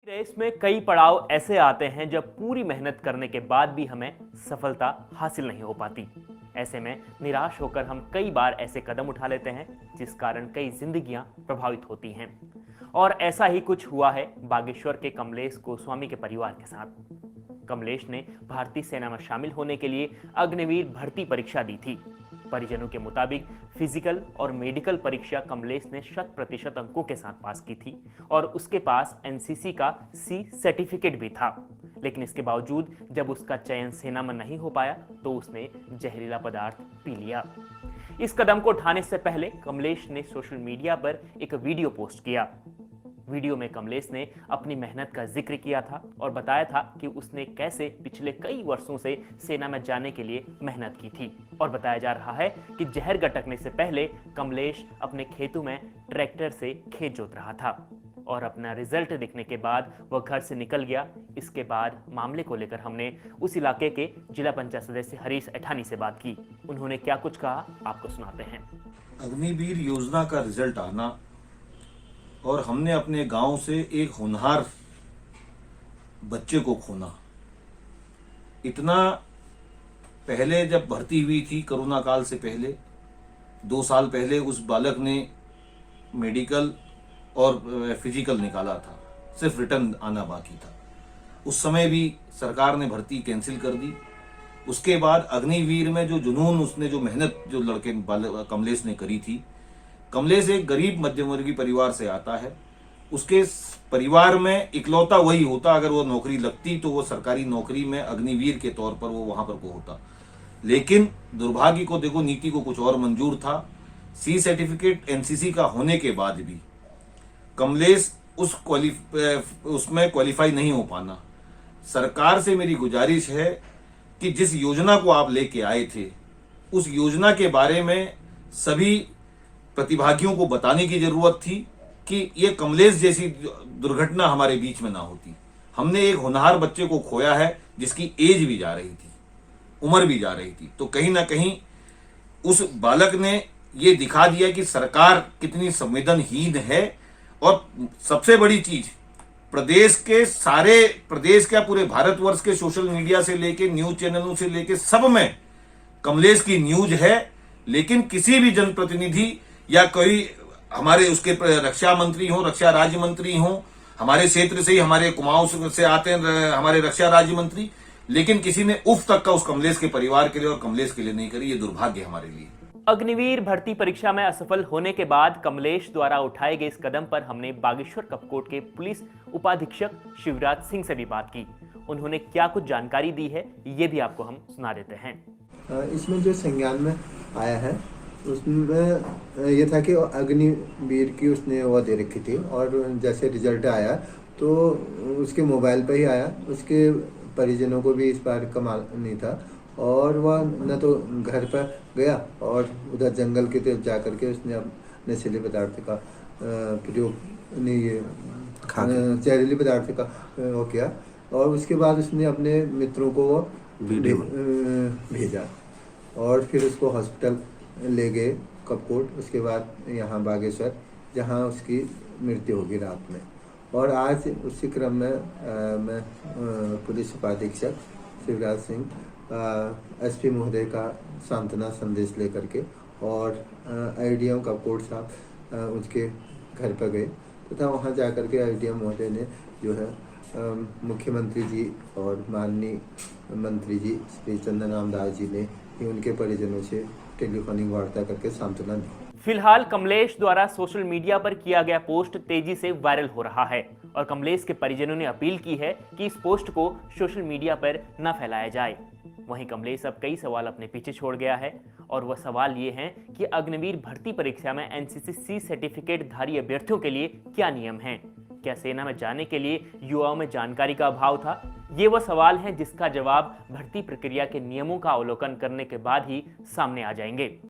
Race में कई पड़ाव ऐसे आते हैं जब पूरी मेहनत करने के बाद भी हमें सफलता हासिल नहीं हो पाती। ऐसे में निराश होकर हम कई बार ऐसे कदम उठा लेते हैं जिस कारण कई जिंदगियां प्रभावित होती हैं। और ऐसा ही कुछ हुआ है बागेश्वर के कमलेश गोस्वामी के परिवार के साथ। कमलेश ने भारतीय सेना में शामिल होने के लिए अग्निवीर भर्ती परीक्षा दी थी। परिजनों के मुताबिक फिजिकल और मेडिकल परीक्षा कमलेश ने 100% अंकों के साथ पास की थी और उसके पास एनसीसी का सी सर्टिफिकेट भी था। लेकिन इसके बावजूद जब उसका चयन सेना में नहीं हो पाया तो उसने जहरीला पदार्थ पी लिया। इस कदम को उठाने से पहले कमलेश ने सोशल मीडिया पर एक वीडियो पोस्ट किया। वीडियो में कमलेश ने अपनी मेहनत का जिक्र किया था और बताया था कि उसने कैसे पिछले कई वर्षों से सेना में जाने के लिए मेहनत की थी। और बताया जा रहा है कि जहर गटकने से पहले कमलेश अपने खेतों में ट्रैक्टर से खेत जोत रहा था और अपना रिजल्ट दिखने के बाद वह घर से निकल गया। इसके बाद मामले को लेकर हमने उस इलाके के जिला पंचायत सदस्य हरीश ऐठानी से बात की। उन्होंने क्या कुछ कहा आपको सुनाते हैं। अग्निवीर योजना का रिजल्ट आना और हमने अपने गांव से एक होनहार बच्चे को खोना। इतना पहले जब भर्ती हुई थी कोरोना काल से पहले 2 साल पहले उस बालक ने मेडिकल और फिजिकल निकाला था, सिर्फ रिटर्न आना बाकी था। उस समय भी सरकार ने भर्ती कैंसिल कर दी। उसके बाद अग्निवीर में जो जुनून उसने जो मेहनत जो लड़के कमलेश ने करी थी। कमलेश एक गरीब मध्यमवर्गीय परिवार से आता है। उसके परिवार में इकलौता वही होता, अगर वो नौकरी लगती तो वो सरकारी नौकरी में अग्निवीर के तौर पर वो वहां पर को होता। लेकिन दुर्भाग्य को देखो, नीति को कुछ और मंजूर था। सी सर्टिफिकेट एनसीसी का होने के बाद भी कमलेश उसमें क्वालिफाई नहीं हो पाना। सरकार से मेरी गुजारिश है कि जिस योजना को आप लेके आए थे उस योजना के बारे में सभी प्रतिभागियों को बताने की जरूरत थी कि ये कमलेश जैसी दुर्घटना हमारे बीच में ना होती। हमने एक होनहार बच्चे को खोया है जिसकी एज भी जा रही थी, उम्र भी जा रही थी। तो कहीं ना कहीं उस बालक ने ये दिखा दिया कि सरकार कितनी संवेदनहीन है। और सबसे बड़ी चीज, प्रदेश क्या पूरे भारतवर्ष के सोशल मीडिया से लेके न्यूज चैनलों से लेके सब में कमलेश की न्यूज है। लेकिन किसी भी जनप्रतिनिधि या कोई हमारे उसके रक्षा मंत्री हो, रक्षा राज्य मंत्री हो, हमारे क्षेत्र से ही हमारे कुमाऊं से आते हैं हमारे रक्षा राज्य मंत्री, लेकिन किसी ने उफ तक का उस कमलेश के परिवार के लिए और कमलेश के लिए नहीं करी। ये दुर्भाग्य हमारे लिए। अग्निवीर भर्ती परीक्षा में असफल होने के बाद कमलेश द्वारा उठाए गए इस कदम पर हमने बागेश्वर कपकोट के पुलिस उपाधीक्षक शिवराज सिंह से भी बात की। उन्होंने क्या कुछ जानकारी दी है ये भी आपको हम सुना देते हैं। इसमें जो संज्ञान में आया है उसमें ये था कि अग्निवीर की उसने वो दे रखी थी और जैसे रिजल्ट आया तो उसके मोबाइल पे ही आया। उसके परिजनों को भी इस बार का मालूम नहीं था और वह न तो घर पर गया और उधर जंगल की तरफ जा करके उसने अपने नशीले पदार्थ का प्रयोग नहीं ये जहरीले पदार्थ का वो किया। और उसके बाद उसने अपने मित्रों को वो भेजा और फिर उसको हॉस्पिटल ले गए कपकोट। उसके बाद यहाँ बागेश्वर जहाँ उसकी मृत्यु होगी रात में। और आज उसी क्रम में मैं पुलिस उपाधीक्षक शिवराज सिंह एसपी महोदय का सांत्वना संदेश लेकर के और आईडीएम कपकोट साहब उनके घर पर गए तथा वहाँ जाकर के आईडीएम महोदय ने जो है मुख्यमंत्री जी और माननीय मंत्री जी श्री चंदन रामदास जी ने ही उनके परिजनों से टेलीफोनिक वार्ता करके सांत्वना दी। फिलहाल कमलेश द्वारा सोशल मीडिया पर किया गया पोस्ट तेजी से वायरल हो रहा है और कमलेश के परिजनों ने अपील की है कि इस पोस्ट को सोशल मीडिया पर न फैलाया जाए। वहीं कमलेश अब कई सवाल अपने पीछे छोड़ गया है और वह सवाल ये हैं कि अग्निवीर भर्ती परीक्षा में एनसीसी सी सर्टिफिकेट धारी अभ्यर्थियों के लिए क्या नियम हैं? क्या सेना में जाने के लिए युवाओं में जानकारी का अभाव था? ये वह सवाल हैं जिसका जवाब भर्ती प्रक्रिया के नियमों का अवलोकन करने के बाद ही सामने आ जाएंगे।